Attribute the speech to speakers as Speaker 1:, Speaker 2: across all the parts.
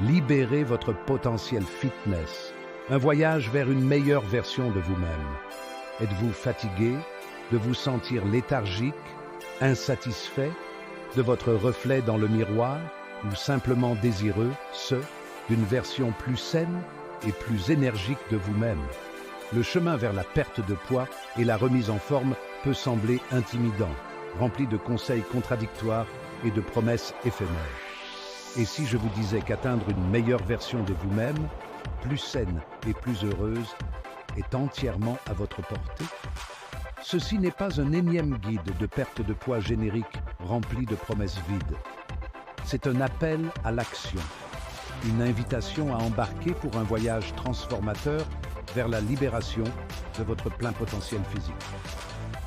Speaker 1: Libérez votre potentiel fitness, un voyage vers une meilleure version de vous-même. Êtes-vous fatigué, de vous sentir léthargique, insatisfait de votre reflet dans le miroir ou simplement désireux, d'une version plus saine et plus énergique de vous-même? Le chemin vers la perte de poids et la remise en forme peut sembler intimidant, rempli de conseils contradictoires et de promesses éphémères. Et si je vous disais qu'atteindre une meilleure version de vous-même, plus saine et plus heureuse, est entièrement à votre portée? Ceci n'est pas un énième guide de perte de poids générique rempli de promesses vides. C'est un appel à l'action, une invitation à embarquer pour un voyage transformateur vers la libération de votre plein potentiel physique.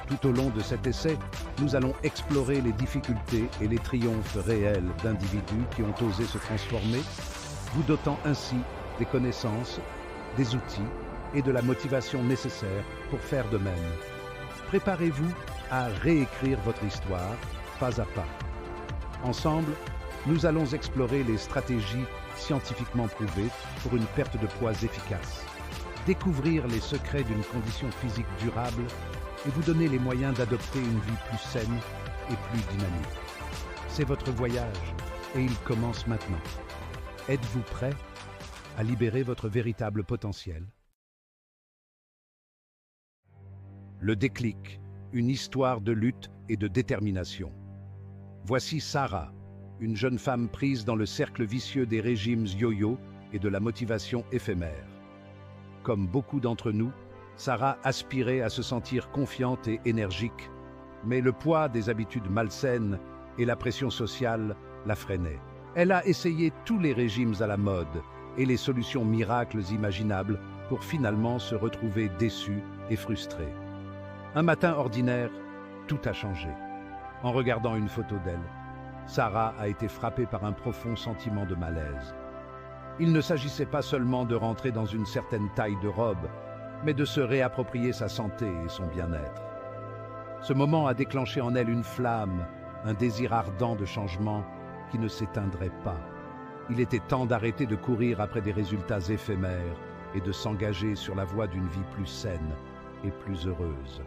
Speaker 1: Tout au long de cet essai, nous allons explorer les difficultés et les triomphes réels d'individus qui ont osé se transformer, vous dotant ainsi des connaissances, des outils et de la motivation nécessaires pour faire de même. Préparez-vous à réécrire votre histoire pas à pas. Ensemble, nous allons explorer les stratégies scientifiquement prouvées pour une perte de poids efficace, découvrir les secrets d'une condition physique durable et vous donner les moyens d'adopter une vie plus saine et plus dynamique. C'est votre voyage et il commence maintenant. Êtes-vous prêt à libérer votre véritable potentiel? Le déclic, une histoire de lutte et de détermination. Voici Sarah, une jeune femme prise dans le cercle vicieux des régimes yo-yo et de la motivation éphémère. Comme beaucoup d'entre nous, Sarah aspirait à se sentir confiante et énergique, mais le poids des habitudes malsaines et la pression sociale la freinaient. Elle a essayé tous les régimes à la mode et les solutions miracles imaginables pour finalement se retrouver déçue et frustrée. Un matin ordinaire, tout a changé. En regardant une photo d'elle, Sarah a été frappée par un profond sentiment de malaise. Il ne s'agissait pas seulement de rentrer dans une certaine taille de robe, mais de se réapproprier sa santé et son bien-être. Ce moment a déclenché en elle une flamme, un désir ardent de changement qui ne s'éteindrait pas. Il était temps d'arrêter de courir après des résultats éphémères et de s'engager sur la voie d'une vie plus saine et plus heureuse.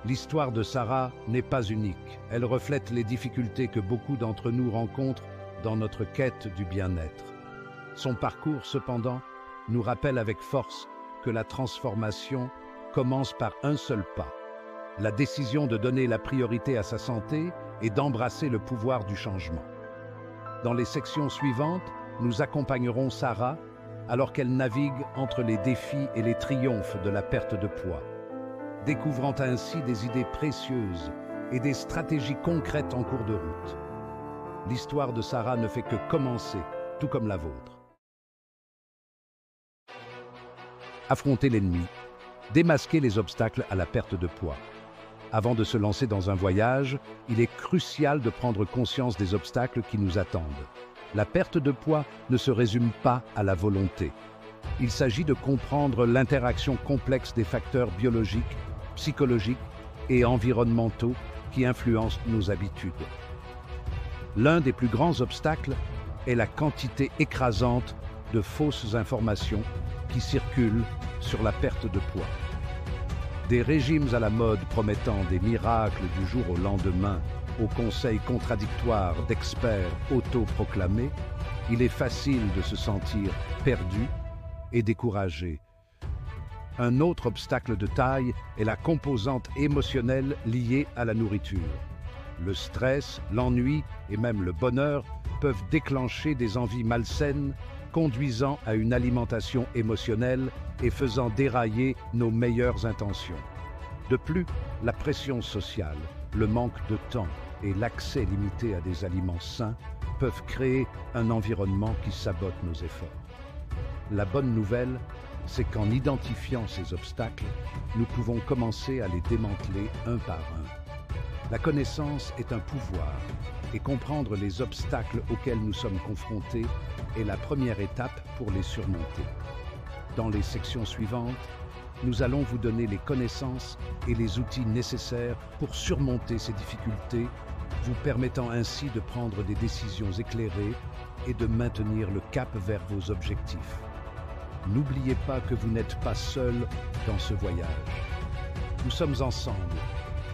Speaker 1: L'histoire de Sarah n'est pas unique. Elle reflète les difficultés que beaucoup d'entre nous rencontrent dans notre quête du bien-être. Son parcours, cependant, nous rappelle avec force que la transformation commence par un seul pas, la décision de donner la priorité à sa santé et d'embrasser le pouvoir du changement. Dans les sections suivantes, nous accompagnerons Sarah alors qu'elle navigue entre les défis et les triomphes de la perte de poids, découvrant ainsi des idées précieuses et des stratégies concrètes en cours de route. L'histoire de Sarah ne fait que commencer, tout comme la vôtre. Affronter l'ennemi, démasquer les obstacles à la perte de poids. Avant de se lancer dans un voyage, il est crucial de prendre conscience des obstacles qui nous attendent. La perte de poids ne se résume pas à la volonté. Il s'agit de comprendre l'interaction complexe des facteurs biologiques, psychologiques et environnementaux qui influencent nos habitudes. L'un des plus grands obstacles est la quantité écrasante de fausses informations qui circulent sur la perte de poids. Des régimes à la mode promettant des miracles du jour au lendemain, aux conseils contradictoires d'experts autoproclamés, il est facile de se sentir perdu et découragé. Un autre obstacle de taille est la composante émotionnelle liée à la nourriture. Le stress, l'ennui et même le bonheur peuvent déclencher des envies malsaines, conduisant à une alimentation émotionnelle et faisant dérailler nos meilleures intentions. De plus, la pression sociale, le manque de temps et l'accès limité à des aliments sains peuvent créer un environnement qui sabote nos efforts. La bonne nouvelle, c'est qu'en identifiant ces obstacles, nous pouvons commencer à les démanteler un par un. La connaissance est un pouvoir, et comprendre les obstacles auxquels nous sommes confrontés est la première étape pour les surmonter. Dans les sections suivantes, nous allons vous donner les connaissances et les outils nécessaires pour surmonter ces difficultés vous permettant ainsi de prendre des décisions éclairées et de maintenir le cap vers vos objectifs. N'oubliez pas que vous n'êtes pas seul dans ce voyage. Nous sommes ensemble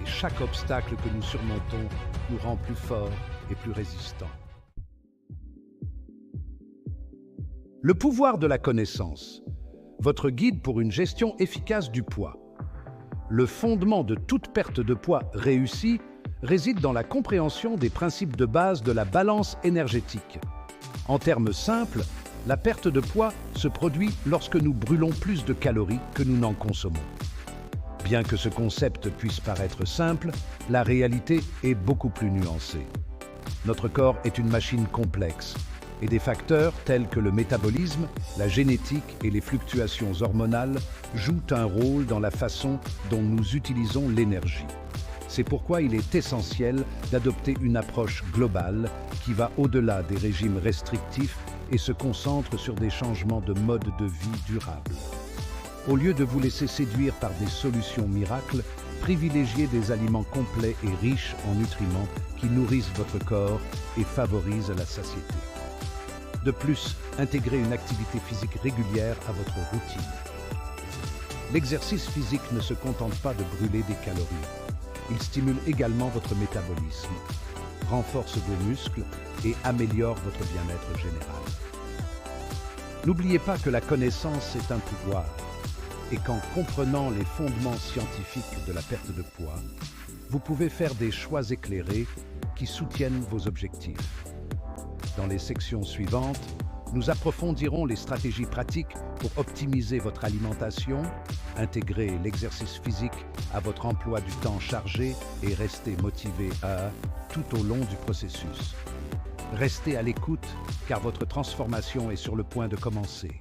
Speaker 1: et chaque obstacle que nous surmontons nous rend plus forts et plus résistants. Le pouvoir de la connaissance, votre guide pour une gestion efficace du poids. Le fondement de toute perte de poids réussie réside dans la compréhension des principes de base de la balance énergétique. En termes simples, la perte de poids se produit lorsque nous brûlons plus de calories que nous n'en consommons. Bien que ce concept puisse paraître simple, la réalité est beaucoup plus nuancée. Notre corps est une machine complexe, et des facteurs tels que le métabolisme, la génétique et les fluctuations hormonales jouent un rôle dans la façon dont nous utilisons l'énergie. C'est pourquoi il est essentiel d'adopter une approche globale qui va au-delà des régimes restrictifs et se concentre sur des changements de mode de vie durables. Au lieu de vous laisser séduire par des solutions miracles, privilégiez des aliments complets et riches en nutriments qui nourrissent votre corps et favorisent la satiété. De plus, intégrez une activité physique régulière à votre routine. L'exercice physique ne se contente pas de brûler des calories. Il stimule également votre métabolisme, renforce vos muscles et améliore votre bien-être général. N'oubliez pas que la connaissance est un pouvoir et qu'en comprenant les fondements scientifiques de la perte de poids, vous pouvez faire des choix éclairés qui soutiennent vos objectifs. Dans les sections suivantes, nous approfondirons les stratégies pratiques pour optimiser votre alimentation, intégrer l'exercice physique à votre emploi du temps chargé et rester motivé tout au long du processus. Restez à l'écoute car votre transformation est sur le point de commencer.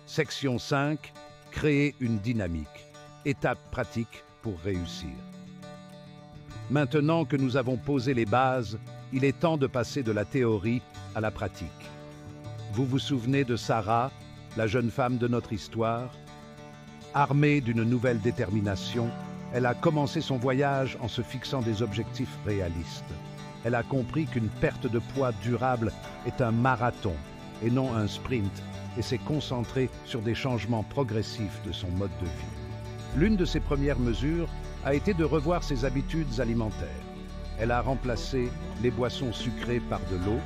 Speaker 1: Section 5. Créer une dynamique. Étape pratique pour réussir. Maintenant que nous avons posé les bases, il est temps de passer de la théorie à la pratique. Vous vous souvenez de Sarah, la jeune femme de notre histoire? Armée d'une nouvelle détermination, elle a commencé son voyage en se fixant des objectifs réalistes. Elle a compris qu'une perte de poids durable est un marathon et non un sprint, et s'est concentrée sur des changements progressifs de son mode de vie. L'une de ses premières mesures a été de revoir ses habitudes alimentaires. Elle a remplacé les boissons sucrées par de l'eau,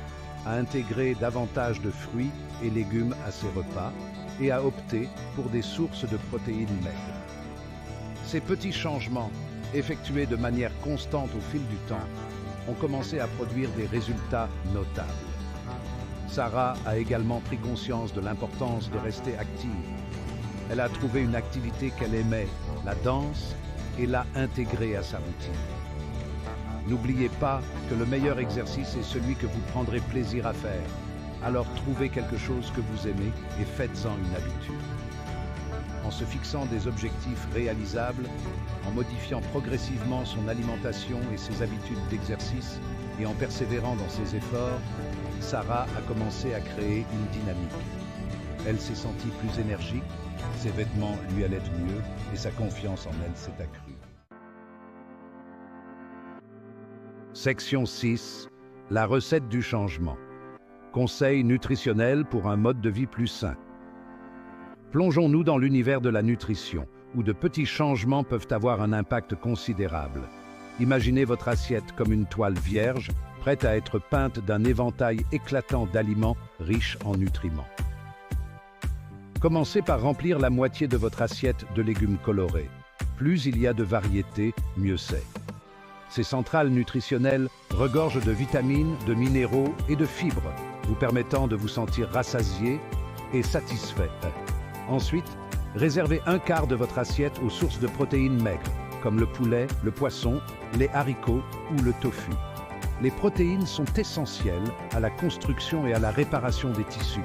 Speaker 1: a intégré davantage de fruits et légumes à ses repas et a opté pour des sources de protéines maigres. Ces petits changements, effectués de manière constante au fil du temps, ont commencé à produire des résultats notables. Sarah a également pris conscience de l'importance de rester active. Elle a trouvé une activité qu'elle aimait, la danse, et l'a intégrée à sa routine. N'oubliez pas que le meilleur exercice est celui que vous prendrez plaisir à faire. Alors trouvez quelque chose que vous aimez et faites-en une habitude. En se fixant des objectifs réalisables, en modifiant progressivement son alimentation et ses habitudes d'exercice et en persévérant dans ses efforts, Sarah a commencé à créer une dynamique. Elle s'est sentie plus énergique, ses vêtements lui allaient mieux et sa confiance en elle s'est accrue. Section 6. La recette du changement. Conseils nutritionnels pour un mode de vie plus sain. Plongeons-nous dans l'univers de la nutrition, où de petits changements peuvent avoir un impact considérable. Imaginez votre assiette comme une toile vierge, prête à être peinte d'un éventail éclatant d'aliments riches en nutriments. Commencez par remplir la moitié de votre assiette de légumes colorés. Plus il y a de variétés, mieux c'est. Ces centrales nutritionnelles regorgent de vitamines, de minéraux et de fibres, vous permettant de vous sentir rassasié et satisfait. Ensuite, réservez un quart de votre assiette aux sources de protéines maigres, comme le poulet, le poisson, les haricots ou le tofu. Les protéines sont essentielles à la construction et à la réparation des tissus,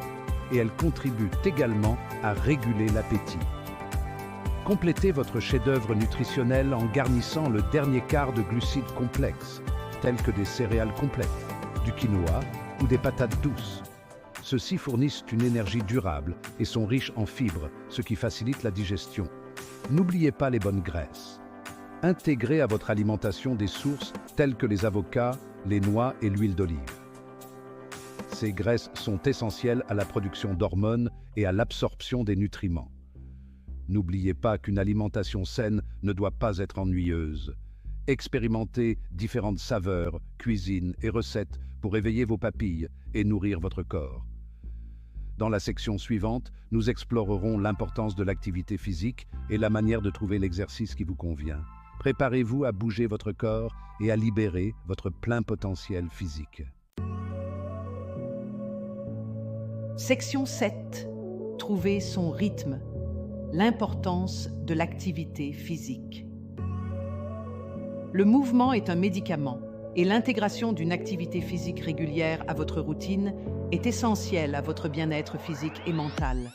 Speaker 1: et elles contribuent également à réguler l'appétit. Complétez votre chef-d'œuvre nutritionnel en garnissant le dernier quart de glucides complexes, tels que des céréales complètes, du quinoa ou des patates douces. Ceux-ci fournissent une énergie durable et sont riches en fibres, ce qui facilite la digestion. N'oubliez pas les bonnes graisses. Intégrez à votre alimentation des sources telles que les avocats, les noix et l'huile d'olive. Ces graisses sont essentielles à la production d'hormones et à l'absorption des nutriments. N'oubliez pas qu'une alimentation saine ne doit pas être ennuyeuse. Expérimentez différentes saveurs, cuisines et recettes pour éveiller vos papilles et nourrir votre corps. Dans la section suivante, nous explorerons l'importance de l'activité physique et la manière de trouver l'exercice qui vous convient. Préparez-vous à bouger votre corps et à libérer votre plein potentiel physique.
Speaker 2: Section 7. Trouver son rythme. L'importance de l'activité physique. Le mouvement est un médicament et l'intégration d'une activité physique régulière à votre routine est essentielle à votre bien-être physique et mental.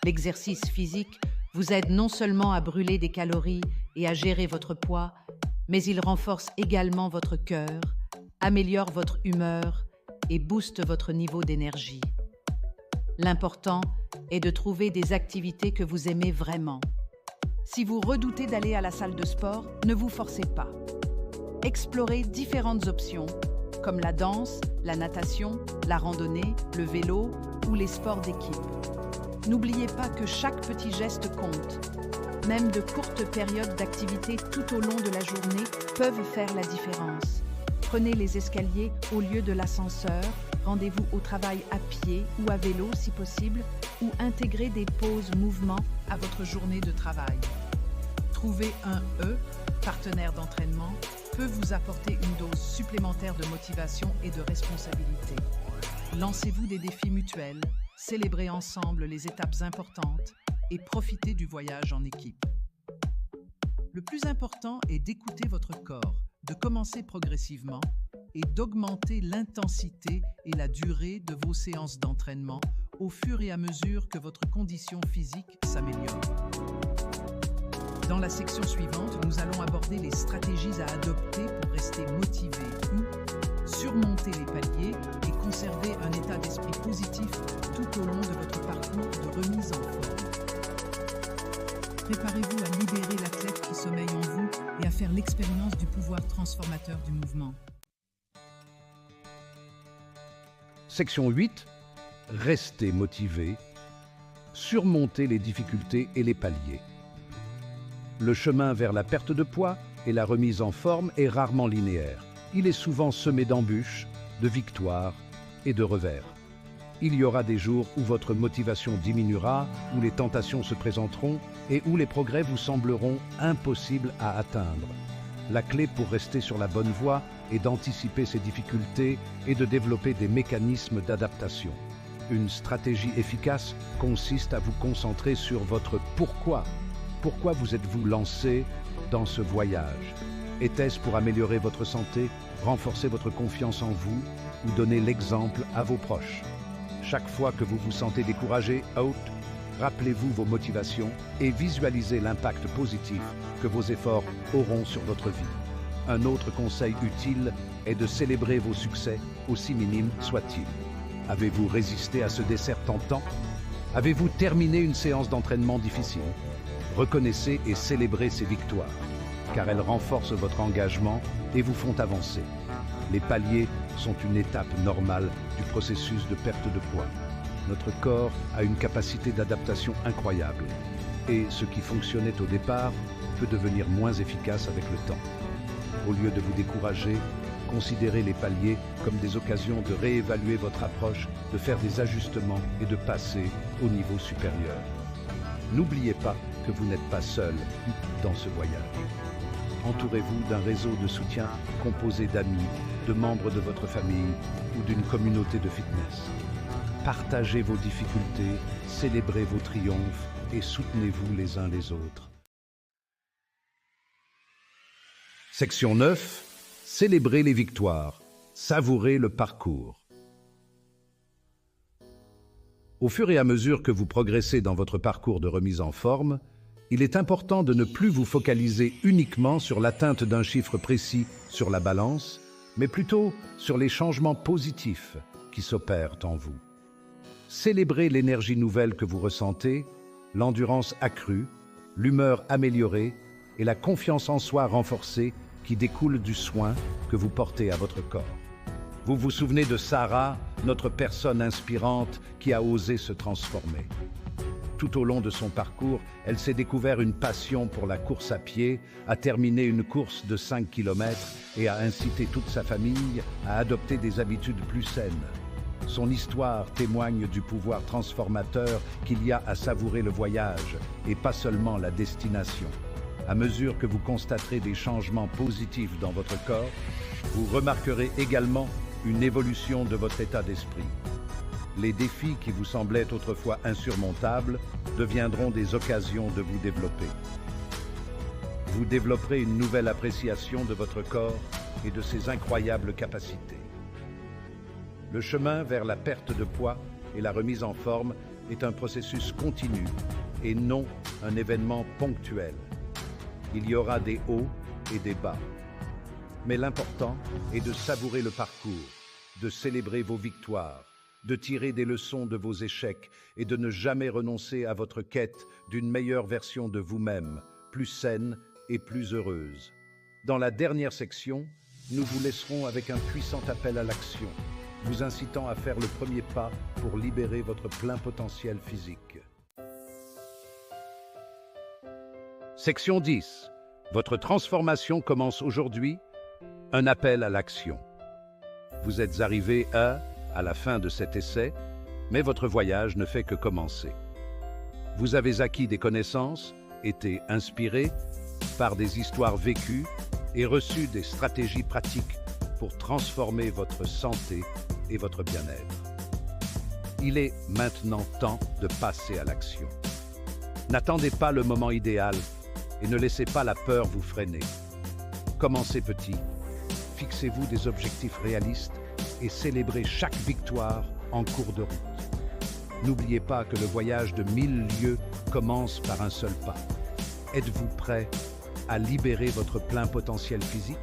Speaker 2: L'exercice physique vous aide non seulement à brûler des calories et à gérer votre poids, mais il renforce également votre cœur, améliore votre humeur et booste votre niveau d'énergie. L'important est de trouver des activités que vous aimez vraiment. Si vous redoutez d'aller à la salle de sport, ne vous forcez pas. Explorez différentes options, comme la danse, la natation, la randonnée, le vélo ou les sports d'équipe. N'oubliez pas que chaque petit geste compte. Même de courtes périodes d'activité tout au long de la journée peuvent faire la différence. Prenez les escaliers au lieu de l'ascenseur, rendez-vous au travail à pied ou à vélo si possible, ou intégrez des pauses mouvement à votre journée de travail. Trouver un partenaire d'entraînement, peut vous apporter une dose supplémentaire de motivation et de responsabilité. Lancez-vous des défis mutuels, célébrez ensemble les étapes importantes et profitez du voyage en équipe. Le plus important est d'écouter votre corps, de commencer progressivement et d'augmenter l'intensité et la durée de vos séances d'entraînement au fur et à mesure que votre condition physique s'améliore. Dans la section suivante, nous allons aborder les stratégies à adopter pour rester motivé ou surmonter les paliers et conserver un état d'esprit positif tout au long de votre parcours de remise en forme. Préparez-vous à libérer l'athlète qui sommeille en vous et à faire l'expérience du pouvoir transformateur du mouvement.
Speaker 1: Section 8. Restez motivé. Surmonter les difficultés et les paliers. Le chemin vers la perte de poids et la remise en forme est rarement linéaire. Il est souvent semé d'embûches, de victoires et de revers. Il y aura des jours où votre motivation diminuera, où les tentations se présenteront et où les progrès vous sembleront impossibles à atteindre. La clé pour rester sur la bonne voie est d'anticiper ces difficultés et de développer des mécanismes d'adaptation. Une stratégie efficace consiste à vous concentrer sur votre pourquoi. Pourquoi vous êtes-vous lancé dans ce voyage? Était-ce pour améliorer votre santé, renforcer votre confiance en vous ou donner l'exemple à vos proches? Chaque fois que vous vous sentez découragé, rappelez-vous vos motivations et visualisez l'impact positif que vos efforts auront sur votre vie. Un autre conseil utile est de célébrer vos succès, aussi minimes soient-ils. Avez-vous résisté à ce dessert tentant? Avez-vous terminé une séance d'entraînement difficile? Reconnaissez et célébrez ces victoires, car elles renforcent votre engagement et vous font avancer. Les paliers sont une étape normale du processus de perte de poids. Notre corps a une capacité d'adaptation incroyable, et ce qui fonctionnait au départ peut devenir moins efficace avec le temps. Au lieu de vous décourager, considérez les paliers comme des occasions de réévaluer votre approche, de faire des ajustements et de passer au niveau supérieur. N'oubliez pas que vous n'êtes pas seul dans ce voyage. Entourez-vous d'un réseau de soutien composé d'amis, de membres de votre famille ou d'une communauté de fitness. Partagez vos difficultés, célébrez vos triomphes et soutenez-vous les uns les autres. Section 9. Célébrez les victoires. Savourez le parcours. Au fur et à mesure que vous progressez dans votre parcours de remise en forme, il est important de ne plus vous focaliser uniquement sur l'atteinte d'un chiffre précis sur la balance, mais plutôt sur les changements positifs qui s'opèrent en vous. Célébrez l'énergie nouvelle que vous ressentez, l'endurance accrue, l'humeur améliorée et la confiance en soi renforcée qui découle du soin que vous portez à votre corps. Vous vous souvenez de Sarah, notre personne inspirante qui a osé se transformer. Tout au long de son parcours, elle s'est découvert une passion pour la course à pied, a terminé une course de 5 km et a incité toute sa famille à adopter des habitudes plus saines. Son histoire témoigne du pouvoir transformateur qu'il y a à savourer le voyage et pas seulement la destination. À mesure que vous constaterez des changements positifs dans votre corps, vous remarquerez également une évolution de votre état d'esprit. Les défis qui vous semblaient autrefois insurmontables deviendront des occasions de vous développer. Vous développerez une nouvelle appréciation de votre corps et de ses incroyables capacités. Le chemin vers la perte de poids et la remise en forme est un processus continu et non un événement ponctuel. Il y aura des hauts et des bas. Mais l'important est de savourer le parcours, de célébrer vos victoires, de tirer des leçons de vos échecs et de ne jamais renoncer à votre quête d'une meilleure version de vous-même, plus saine et plus heureuse. Dans la dernière section, nous vous laisserons avec un puissant appel à l'action, vous incitant à faire le premier pas pour libérer votre plein potentiel physique. Section 10. Votre transformation commence aujourd'hui. Un appel à l'action. Vous êtes arrivé à la fin de cet essai, mais votre voyage ne fait que commencer. Vous avez acquis des connaissances, été inspiré par des histoires vécues et reçu des stratégies pratiques pour transformer votre santé et votre bien-être. Il est maintenant temps de passer à l'action. N'attendez pas le moment idéal et ne laissez pas la peur vous freiner. Commencez petit, fixez-vous des objectifs réalistes et célébrez chaque victoire en cours de route. N'oubliez pas que le voyage de 1000 lieues commence par un seul pas. Êtes-vous prêt à libérer votre plein potentiel physique?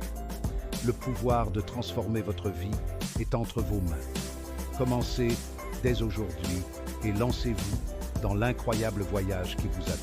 Speaker 1: Le pouvoir de transformer votre vie est entre vos mains. Commencez dès aujourd'hui et lancez-vous dans l'incroyable voyage qui vous attend.